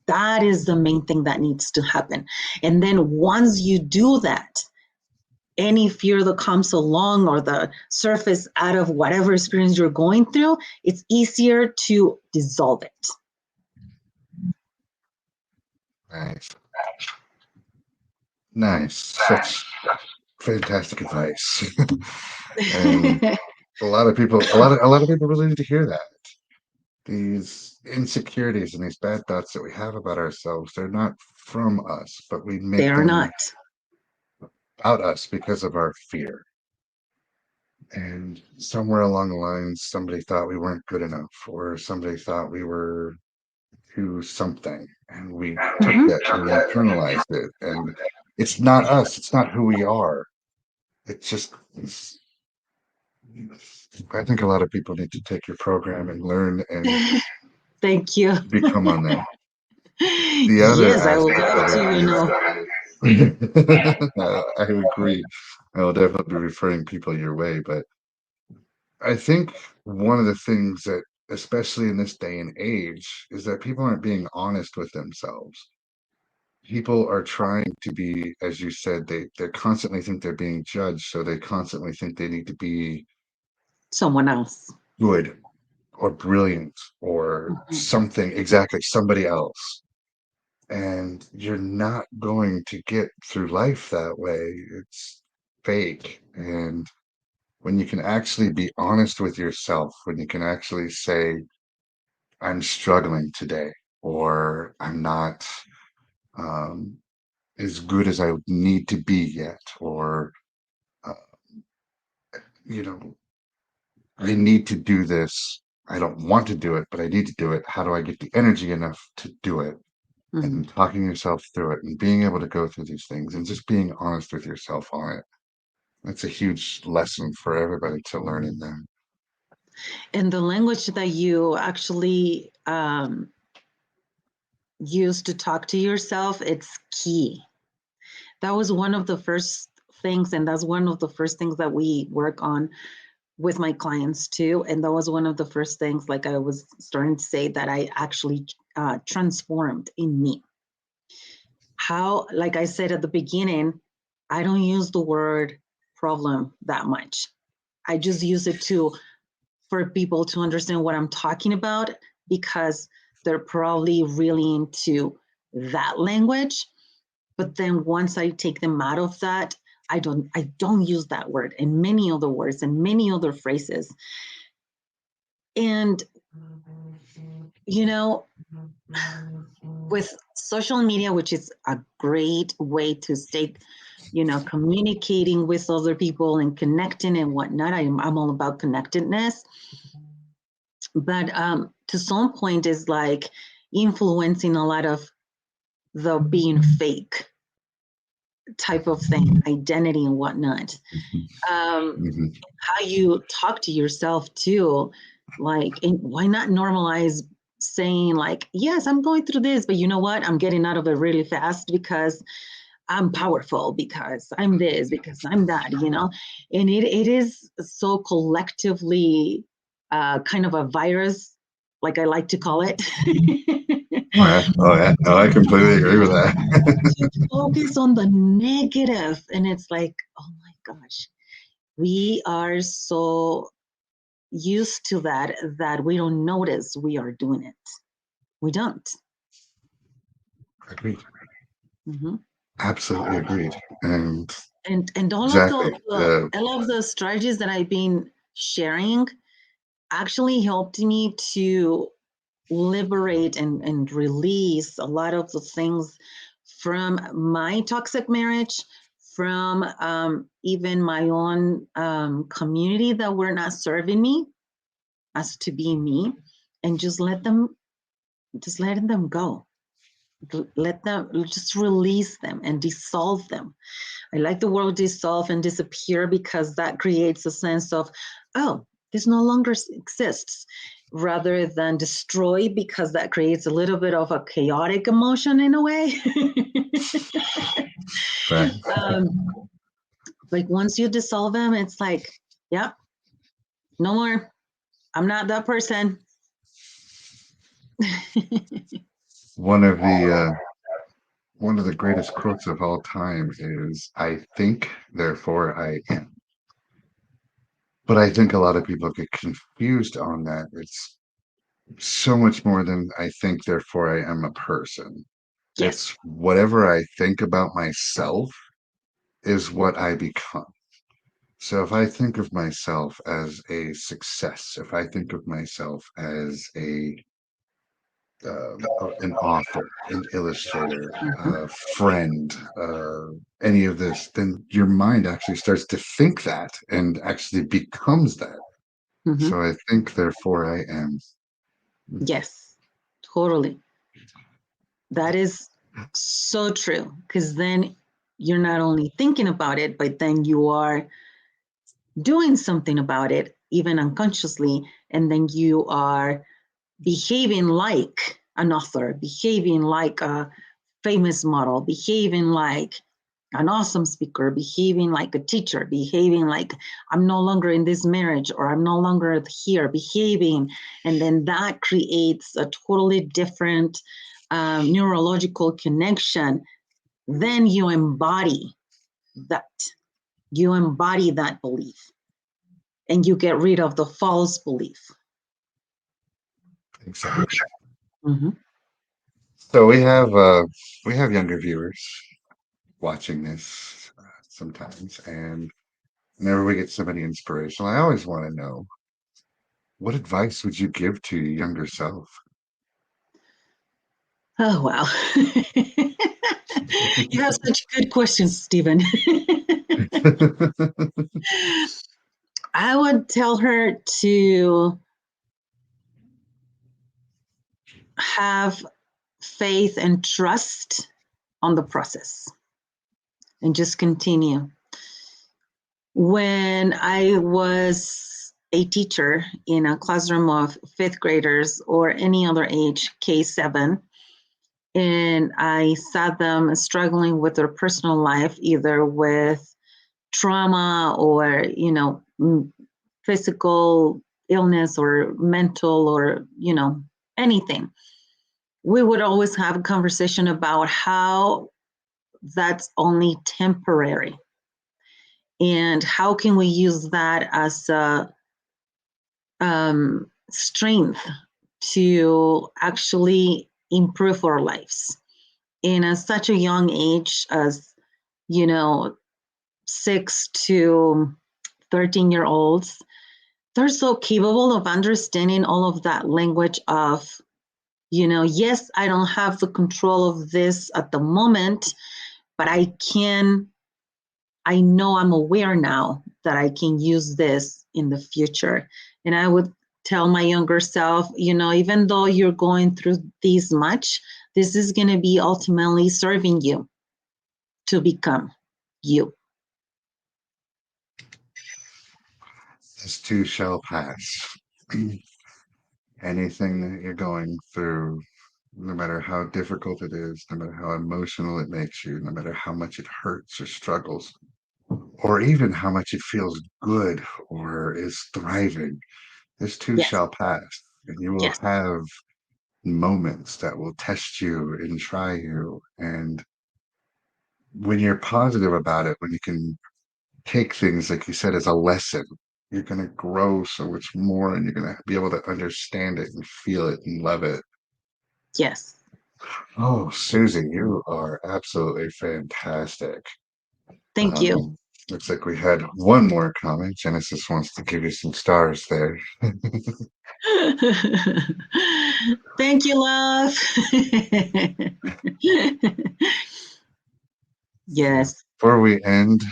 That is the main thing that needs to happen. And then once you do that, any fear that comes along or the surface out of whatever experience you're going through, it's easier to dissolve it. Nice. Such fantastic advice. And a lot of people really need to hear that. These insecurities and these bad thoughts that we have about ourselves, they're not from us, but we make They're them not about us because of our fear. And somewhere along the lines, somebody thought we weren't good enough, or somebody thought we were too something, and we took that and we internalized it. And it's not us. It's not who we are. It's just. I think a lot of people need to take your program and learn and thank you. become on that. The other yes, I would love to, I agree. I will definitely be referring people your way, but I think one of the things that, especially in this day and age, is that people aren't being honest with themselves. People are trying to be, as you said, they constantly think they're being judged, so they constantly think they need to be someone else, good or brilliant or something, exactly, somebody else. And you're not going to get through life that way. It's fake. And when you can actually be honest with yourself, when you can actually say, I'm struggling today, or I'm not as good as I need to be yet, or, uh, you know, I need to do this. I don't want to do it, but I need to do it. How do I get the energy enough to do it? And talking yourself through it and being able to go through these things and just being honest with yourself on it. That's a huge lesson for everybody to learn in that. And the language that you actually use to talk to yourself, it's key. That was one of the first things, and that's one of the first things that we work on with my clients too. And that was one of the first things, like I was starting to say, that I actually transformed in me. How, like I said at the beginning, I don't use the word problem that much. I just use it for people to understand what I'm talking about, because they're probably really into that language. But then once I take them out of that, I don't use that word and many other words and many other phrases. And, you know, with social media, which is a great way to stay, communicating with other people and connecting and whatnot. I'm all about connectedness. But to some point is like influencing a lot of the being fake type of thing, identity and whatnot. How you talk to yourself too, like, and why not normalize saying like, yes, I'm going through this, but you know what? I'm getting out of it really fast because I'm powerful, because I'm this, because I'm that, and it is so collectively kind of a virus, like I like to call it, Oh yeah. No, I completely agree with that. You focus on the negative, and it's like, oh my gosh, we are so used to that we don't notice we are doing it. We don't. Agreed. Mhm. Absolutely agreed. And And all of exactly. all of the strategies that I've been sharing actually helped me to liberate and release a lot of the things from my toxic marriage, from even my own community that were not serving me as to be me, and just letting them go. Let them just release them and dissolve them. I like the word dissolve and disappear because that creates a sense of, oh, this no longer exists, rather than destroy, because that creates a little bit of a chaotic emotion in a way. Right. Like once you dissolve them, it's like, yep, no more. I'm not that person. One of the greatest quotes of all time is, "I think, therefore I am." But I think a lot of people get confused on that. It's so much more than "I think, therefore I am a person." Yes. It's whatever I think about myself is what I become. So if I think of myself as a success, if I think of myself as an author, an illustrator, Mhm. a friend, any of this, then your mind actually starts to think that and actually becomes that. Mhm. So I think, therefore I am. Yes, totally. That is so true, because then you're not only thinking about it, but then you are doing something about it, even unconsciously, and then you are behaving like an author, behaving like a famous model, behaving like an awesome speaker, behaving like a teacher, behaving like I'm no longer in this marriage or I'm no longer here, behaving. And then that creates a totally different neurological connection. Then you embody that. You embody that belief and you get rid of the false belief. Exactly. Mm-hmm. So we have younger viewers watching this sometimes, and whenever we get somebody inspirational, I always want to know, what advice would you give to your younger self? Oh, wow. You have such good questions, Stephen. I would tell her to have faith and trust on the process and just continue. When I was a teacher in a classroom of fifth graders or any other age, K7, and I saw them struggling with their personal life, either with trauma or, physical illness or mental or, anything. We would always have a conversation about how that's only temporary and how can we use that as a strength to actually improve our lives in such a young age as, 6 to 13-year-olds. They're so capable of understanding all of that language of, yes, I don't have the control of this at the moment, but I know I'm aware now that I can use this in the future. And I would tell my younger self, even though you're going through this much, this is going to be ultimately serving you to become you. This too shall pass. Anything that you're going through, no matter how difficult it is, no matter how emotional it makes you, no matter how much it hurts or struggles, or even how much it feels good or is thriving, this too Yes, shall pass. And you will yes, have moments that will test you and try you. And when you're positive about it, when you can take things, like you said, as a lesson, you're going to grow so much more and you're going to be able to understand it and feel it and love it. Yes. Oh, Susie, you are absolutely fantastic. Thank you. Looks like we had one more comment. Genesis wants to give you some stars there. Thank you, love. Yes. Before we end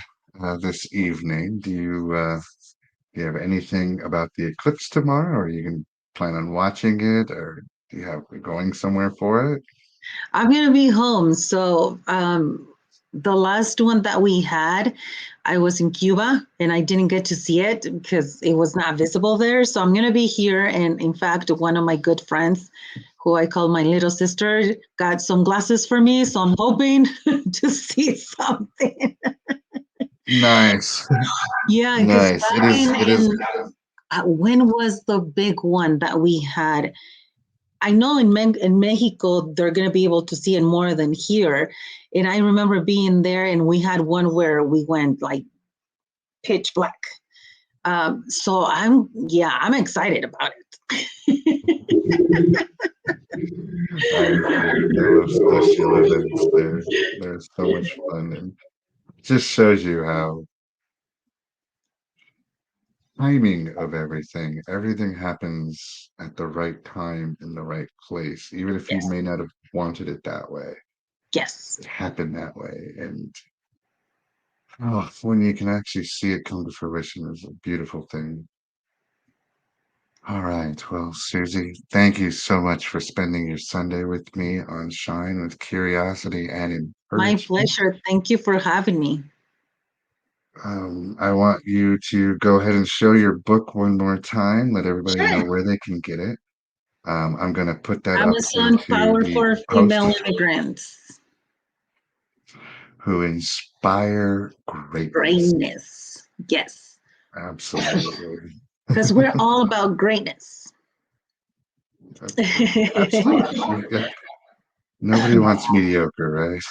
this evening, do you have anything about the eclipse tomorrow, or you can plan on watching it, or do you have going somewhere for it? I'm gonna be home. So the last one that we had, I was in Cuba and I didn't get to see it because it was not visible there. So I'm gonna be here. And in fact, one of my good friends, who I call my little sister, got some glasses for me. So I'm hoping to see something. Nice. Yeah, because Nice. It is. when was the big one that we had? I know in Mexico they're going to be able to see it more than here, and I remember being there and we had one where we went like pitch black. So I'm excited about it. I agree. I love celestial events. They're so much fun, and it just shows you how timing of everything happens at the right time in the right place, even if you Yes, may not have wanted it that way. yes, It happened that way, and when you can actually see it come to fruition is a beautiful thing. All right. Well, Susie, thank you so much for spending your Sunday with me on Shine with Curiosity and my Encouragement. pleasure. Thank you for having me. I want you to go ahead and show your book one more time. Let everybody know Sure. where they can get it. I'm going to put that up Amazon into Power the for post. Female Immigrants. Who inspire greatness. Greatness. Yes, Absolutely. because we're all about greatness. Absolutely. Yeah. Nobody wants mediocre, right?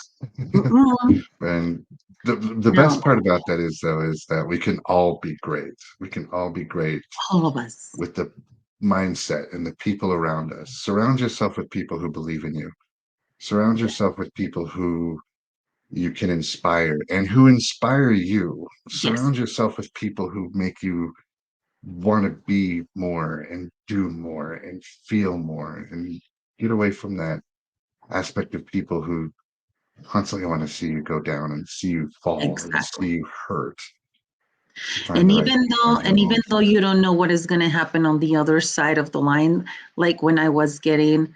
And the best No, part about that is, though, is that we can all be great. We can all be great all of us. with the mindset and the people around us. Surround yourself with people who believe in you. Surround yourself with people who you can inspire and who inspire you. Yes, Surround yourself with people who make you want to be more and do more and feel more, and get away from that aspect of people who constantly want to see you go down and see you fall and see exactly. you hurt. Find And the right even people though, in your and even life. though you don't know what is going to happen on the other side of the line, like when I was getting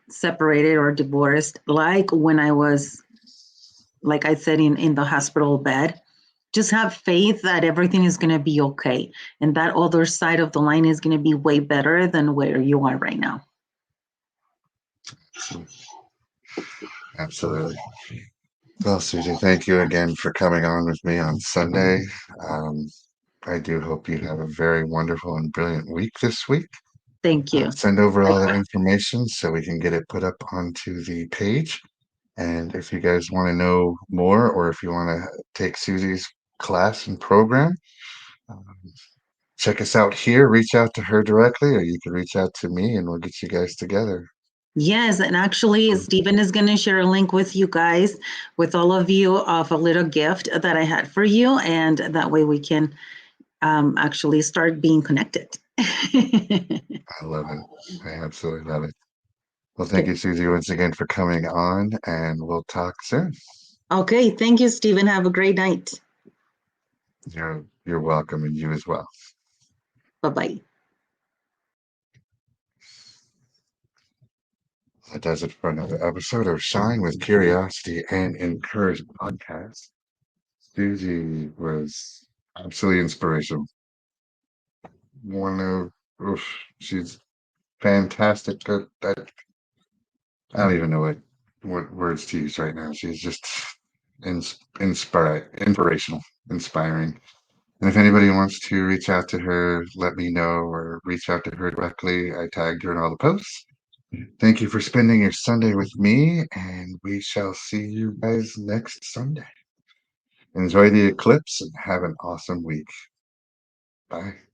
separated or divorced, like when I was, like I said, in the hospital bed, just have faith that everything is going to be okay. And that other side of the line is going to be way better than where you are right now. Absolutely. Well, Susie, thank you again for coming on with me on Sunday. Um, I do hope you have a very wonderful and brilliant week this week. Thank you. Send over all the information so we can get it put up onto the page. And if you guys want to know more, or if you want to take Susie's class and program, um, check us out here. Reach out to her directly, or you can reach out to me and we'll get you guys together. Yes, and actually, Stephen is going to share a link with you guys, with all of you, of a little gift that I had for you, and that way we can actually start being connected. I love it. I absolutely love it. Well, thank you, Susie, once again for coming on, and we'll talk soon. Okay, thank you, Stephen. Have a great night. You're welcome, and you as well. Bye-bye. That does it for another episode of Shine with Curiosity and Encouragement podcast. Susie was absolutely inspirational. One of, she's fantastic. I don't even know what words to use right now. She's just inspirational, inspiring. And if anybody wants to reach out to her, let me know, or reach out to her directly. I tagged her in all the posts. Thank you for spending your Sunday with me, and we shall see you guys next Sunday. Enjoy the eclipse and have an awesome week. Bye.